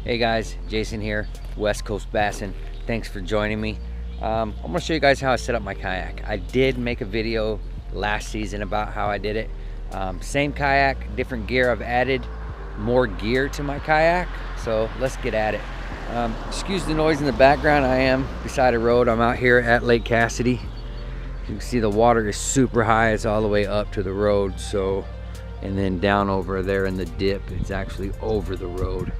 Hey guys, Jason here, West Coast Bassin. Thanks for joining me. I'm gonna show you guys how I set up my kayak. I did make a video last season about how I did it. Same kayak, different gear. I've added more gear to my kayak, so let's get at it. Excuse the noise in the background. I am beside a road. I'm out here at Lake Cassidy. You can see the water is super high. It's all the way up to the road, and then down over there in the dip, it's actually over the road.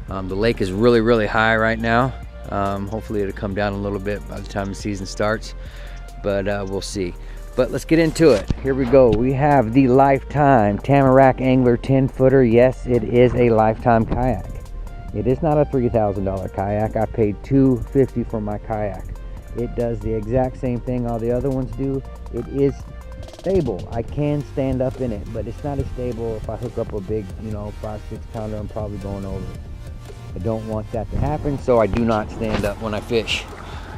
The lake is really high right now. Hopefully it'll come down a little bit by the time the season starts, but we'll see. But let's get into it. Here we go. We have the Lifetime Tamarack Angler 10-footer. Yes, it is a Lifetime kayak. It is not a $3,000 kayak. I paid $250 for my kayak. It does the exact same thing all the other ones do. It is stable. I can stand up in it, but it's not as stable. If I hook up a big, 5-6 pounder, I'm probably going over it. I don't want that to happen, so I do not stand up when I fish.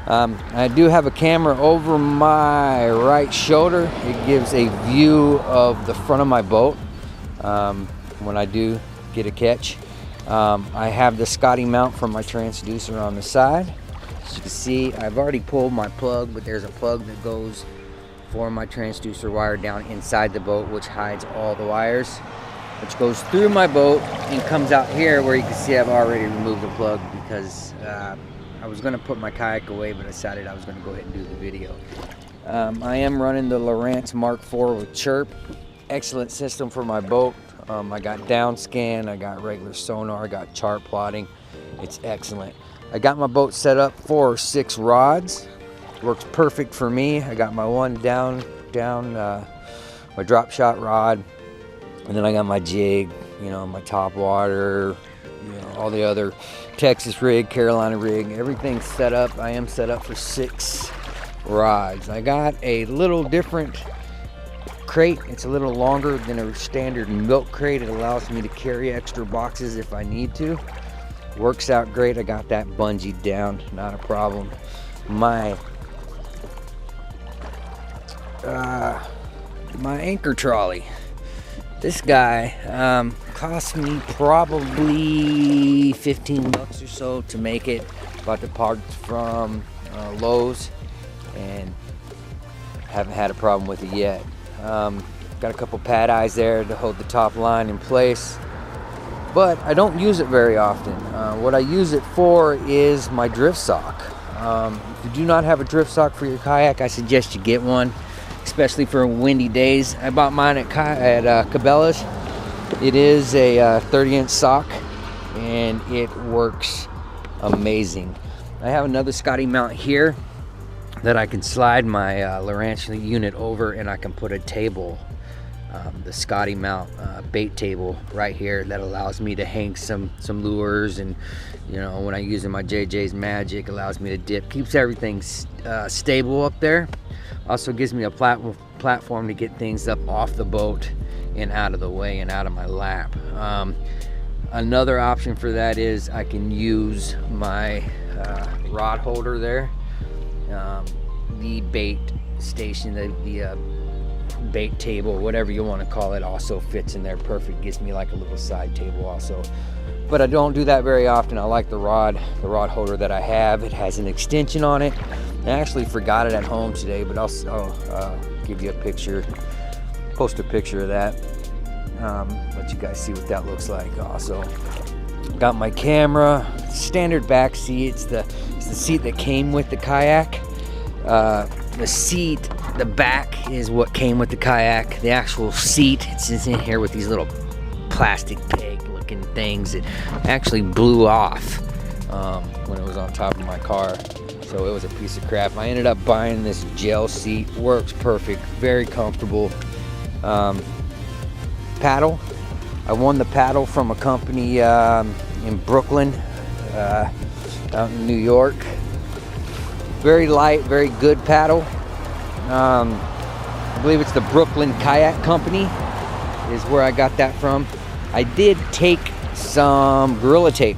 I do have a camera over my right shoulder. It gives a view of the front of my boat when I do get a catch. I have the Scotty mount from my transducer on the side. As you can see, I've already pulled my plug, but there's a plug that goes for my transducer wire down inside the boat, which hides all the wires, which goes through my boat and comes out here where you can see I've already removed the plug because I was going to put my kayak away, but I decided I was going to go ahead and do the video. I am running the Lowrance Mark IV with chirp. Excellent system for my boat. I got down scan, I got regular sonar, I got chart plotting. It's excellent. I got my boat set up for 6 rods. Works perfect for me. I got my one down my drop shot rod. And then I got my jig, my top water, all the other Texas rig, Carolina rig, everything's set up. I am set up for 6 rods. I got a little different crate. It's a little longer than a standard milk crate. It allows me to carry extra boxes if I need to. Works out great. I got that bungee down, not a problem. My anchor trolley. This guy cost me probably 15 bucks or so to make it. Bought the parts from Lowe's and haven't had a problem with it yet. Got a couple pad eyes there to hold the top line in place, but I don't use it very often. What I use it for is my drift sock. If you do not have a drift sock for your kayak, I suggest you get one, especially for windy days. I bought mine at Cabela's. It is a 30-inch sock, and it works amazing. I have another Scotty mount here that I can slide my Lowrance unit over, and I can put a table, the Scotty mount bait table right here that allows me to hang some lures, and when I'm using my JJ's Magic, allows me to dip, keeps everything stable up there. Also gives me a platform to get things up off the boat and out of the way and out of my lap. Another option for that is I can use my rod holder there. The bait station, the bait table, whatever you want to call it, also fits in there perfect. Gives me like a little side table also. But I don't do that very often. I like the rod holder that I have. It has an extension on it. I actually forgot it at home today, but I'll give you a picture, post a picture of that. Let you guys see what that looks like. Also, got my camera, standard back seat. It's the seat that came with the kayak. The seat, the back is what came with the kayak. The actual seat, it's just in here with these little plastic peg looking things. It actually blew off when it was on top of my car, so it was a piece of crap. I ended up buying this gel seat. Works perfect, very comfortable. Paddle, I won the paddle from a company in Brooklyn, out in New York. Very light, very good paddle. I believe it's the Brooklyn Kayak Company is where I got that from. I did take some Gorilla Tape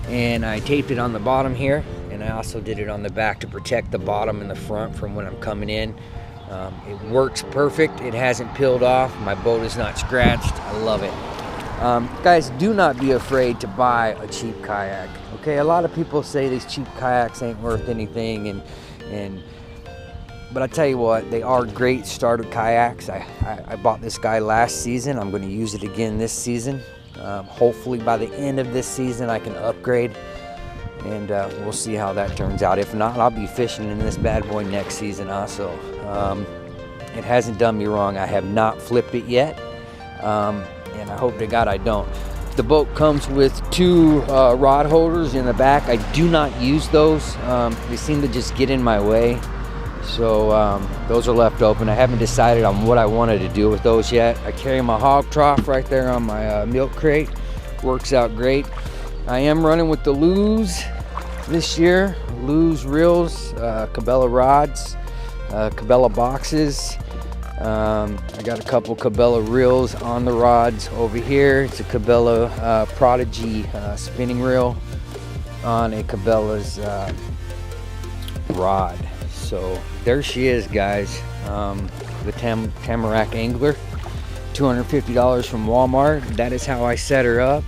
and I taped it on the bottom here, and I also did it on the back to protect the bottom and the front from when I'm coming in. It works perfect. It hasn't peeled off. My boat is not scratched. I love it. Guys, do not be afraid to buy a cheap kayak. Okay, a lot of people say these cheap kayaks ain't worth anything, but I tell you what, they are great starter kayaks. I bought this guy last season. I'm going to use it again this season. Hopefully by the end of this season I can upgrade, and we'll see how that turns out. If not, I'll be fishing in this bad boy next season also. It hasn't done me wrong. I have not flipped it yet, and I hope to God I don't. The boat comes with 2 rod holders in the back. I do not use those. They seem to just get in my way, so those are left open. I haven't decided on what I wanted to do with those yet. I carry my hog trough right there on my milk crate. Works out great. I am running with the Lew's this year. Lew's reels, Cabela rods, Cabela boxes. I got a couple Cabela reels on the rods over here. It's a Cabela Prodigy spinning reel on a Cabela's rod. So there she is, guys. The Tamarack Angler, $250 from Walmart. That is how I set her up,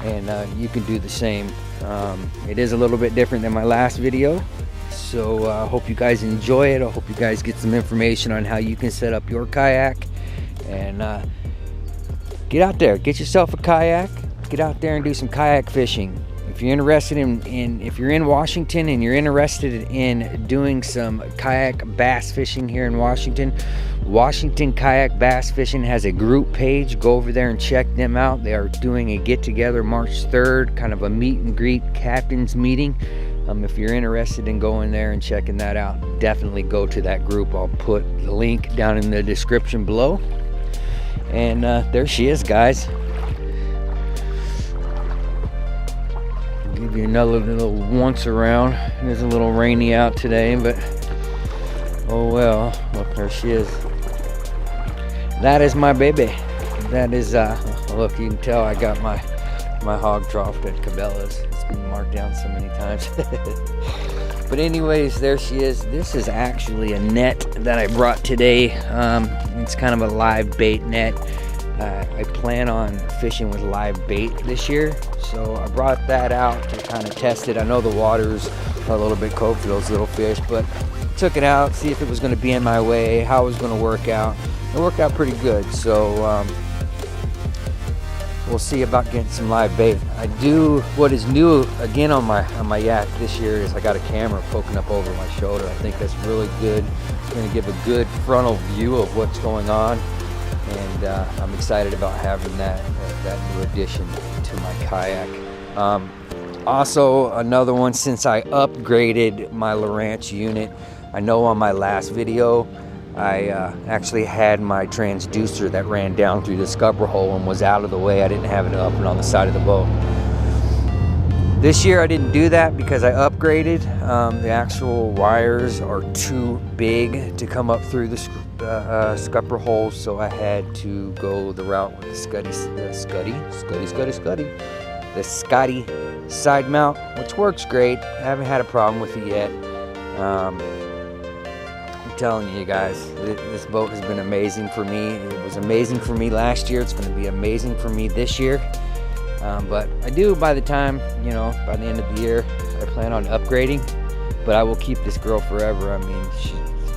and you can do the same. It is a little bit different than my last video, so I hope you guys enjoy it. I hope you guys get some information on how you can set up your kayak, and get out there, get yourself a kayak, get out there and do some kayak fishing. If you're interested if you're in Washington and you're interested in doing some kayak bass fishing here in Washington, Washington Kayak Bass Fishing has a group page. Go over there and check them out. They are doing a get-together March 3rd, kind of a meet and greet captain's meeting. If you're interested in going there and checking that out, definitely go to that group. I'll put the link down in the description below. And there she is, guys. Give you another little once around. It's a little rainy out today, but oh well. Look, there she is. That is my baby. That is look, you can tell I got my hog trough at Cabela's. It's been marked down so many times. But anyways, there she is. This is actually a net that I brought today. It's kind of a live bait net. I plan on fishing with live bait this year, so I brought that out to kind of test it. I know the waters are a little bit cold for those little fish, but took it out, see if it was going to be in my way, how it was going to work out. It worked out pretty good, so we'll see about getting some live bait. What is new again on my yak this year is I got a camera poking up over my shoulder. I think that's really good. It's going to give a good frontal view of what's going on. And I'm excited about having that new addition to my kayak. Also, another one, since I upgraded my Lowrance unit, I know on my last video I actually had my transducer that ran down through the scupper hole and was out of the way. I didn't have it up and on the side of the boat. This year I didn't do that because I upgraded. The actual wires are too big to come up through the scupper hole, so I had to go the route with the Scotty side mount, which works great. I haven't had a problem with it yet. I'm telling you guys, this boat has been amazing for me. It was amazing for me last year. It's going to be amazing for me this year. But I do, by the time, by the end of the year, I plan on upgrading. But I will keep this girl forever. I mean, she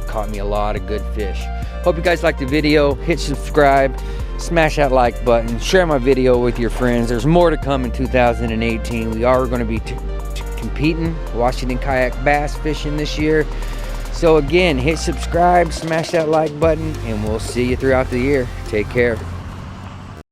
caught me a lot of good fish. Hope you guys liked the video. Hit subscribe, smash that like button, share my video with your friends. There's more to come in 2018. We are going to be competing Washington Kayak Bass Fishing this year. So again, hit subscribe, smash that like button, and we'll see you throughout the year. Take care.